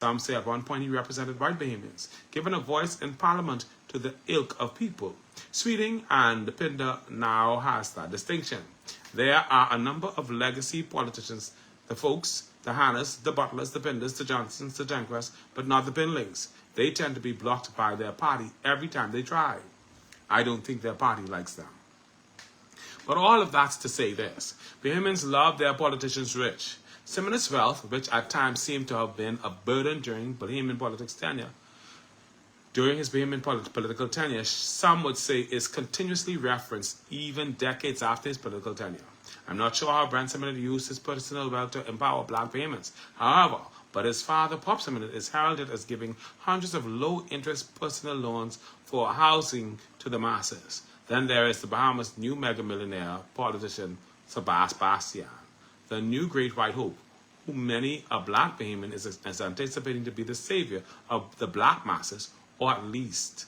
Some say at one point he represented white Bahamians, giving a voice in parliament to the ilk of people. Sweeting and Pinder now has that distinction. There are a number of legacy politicians, the Folks, the Hannahs, the Butlers, the Pinders, the Johnsons, the Jankras, but not the Pinlings. They tend to be blocked by their party every time they try. I don't think their party likes them. But all of that's to say this. Bahamians love their politicians rich. Simon's wealth, which at times seemed to have been a burden during Bahamian politics tenure, during his Bahamian political tenure, some would say is continuously referenced even decades after his political tenure. I'm not sure how Brent Simon used his personal wealth to empower black Bahamians. However, but his father, Pop Simon, is heralded as giving hundreds of low-interest personal loans for housing to the masses. Then there is the Bahamas' new mega-millionaire politician, Tobaz Bastian, the new great white hope, who many a black Bahamian is anticipating to be the savior of the black masses, or at least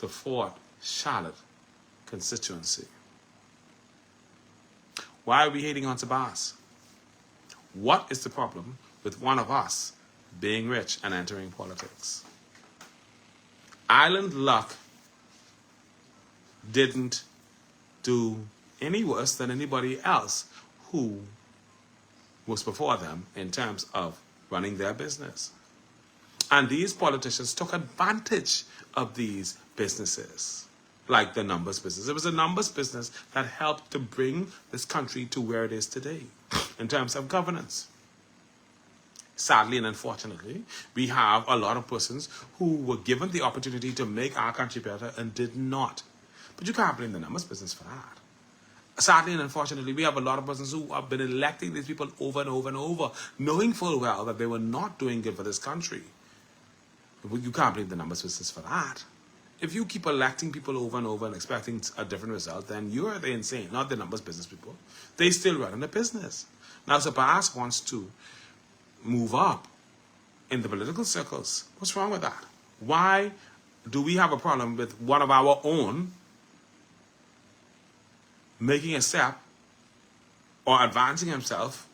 the Fort Charlotte constituency. Why are we hating on Tobaz? What is the problem with one of us being rich and entering politics? Island Luck didn't do any worse than anybody else who was before them in terms of running their business. And these politicians took advantage of these businesses, like the numbers business. It was a numbers business that helped to bring this country to where it is today in terms of governance. Sadly and unfortunately, we have a lot of persons who were given the opportunity to make our country better and did not. But you can't blame the numbers business for that. Sadly and unfortunately, we have a lot of persons who have been electing these people over and over and over, knowing full well that they were not doing good for this country. You can't blame the numbers business for that. If you keep electing people over and over and expecting a different result, then you're the insane, not the numbers business people. They still run the business. Now, Tobaz wants to move up in the political circles. What's wrong with that? Why do we have a problem with one of our own making a step or advancing himself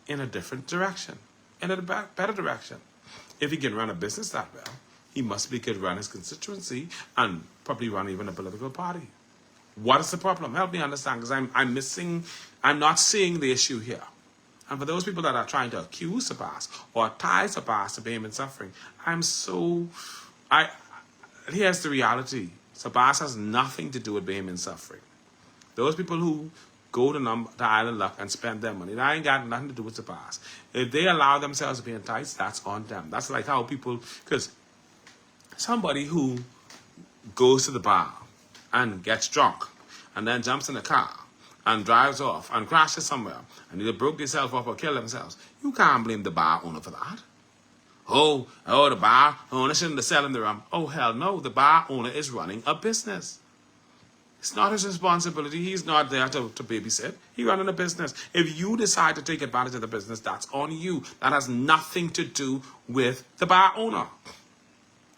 in a different direction, in a better direction? If he can run a business that well, he must be could run his constituency and probably run even a political party. What is the problem? Help me understand, because I'm not seeing the issue here. And for those people that are trying to accuse Tobaz or tie Tobaz to Bahamian suffering, here's the reality. Tobaz has nothing to do with Bahamian suffering. Those people who go to Island Luck and spend their money, that ain't got nothing to do with Tobaz. If they allow themselves to be enticed, that's on them. That's like how people, because somebody who goes to the bar and gets drunk and then jumps in a car and drives off and crashes somewhere and either broke themselves up or killed themselves, you can't blame the bar owner for that. Oh, the bar owner shouldn't have selling the rum. Oh, hell no, the bar owner is running a business. It's not his responsibility. He's not there to babysit. He's running a business. If you decide to take advantage of the business, that's on you. That has nothing to do with the bar owner.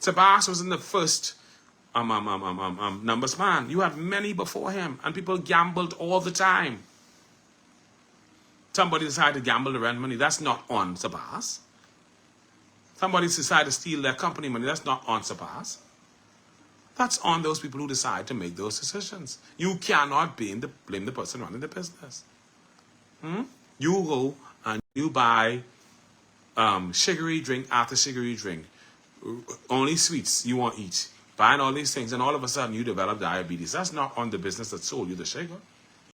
Tobaz was in the first numbers man. You had many before him, and people gambled all the time. Somebody decided to gamble the rent money. That's not on Tobaz. Somebody decided to steal their company money. That's not on Tobaz. That's on those people who decide to make those decisions. You cannot blame the person running the business. You go and you buy sugary drink after sugary drink. Only sweets you want to eat. Buying all these things, and all of a sudden you develop diabetes. That's not on the business that sold you the sugar.